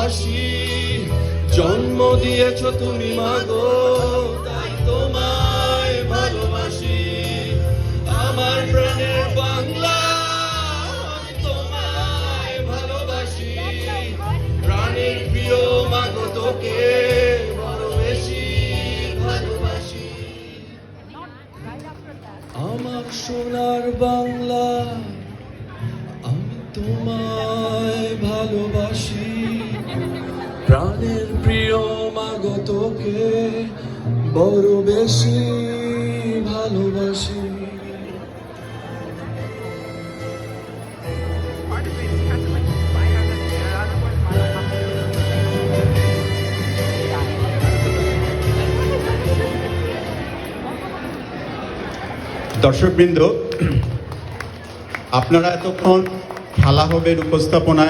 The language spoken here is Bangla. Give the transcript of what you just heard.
ভালোবাসি। জন্ম দিয়েছ তুমি মাগো, তাই তোমায় ভালোবাসি। আমার প্রাণের বাংলা, তোমায় ভালোবাসি। প্রাণের প্রিয় মাগো, তোকে বড় বেশি ভালোবাসি। আমার সোনার বাংলা, আমি তোমায় ভালোবাসি। প্রাণের প্রিয় মাগো, তোকে বড় বেশি ভালোবাসি। দর্শকবৃন্দ, আপনারা এতক্ষণ খেলা হবে উপস্থাপনায়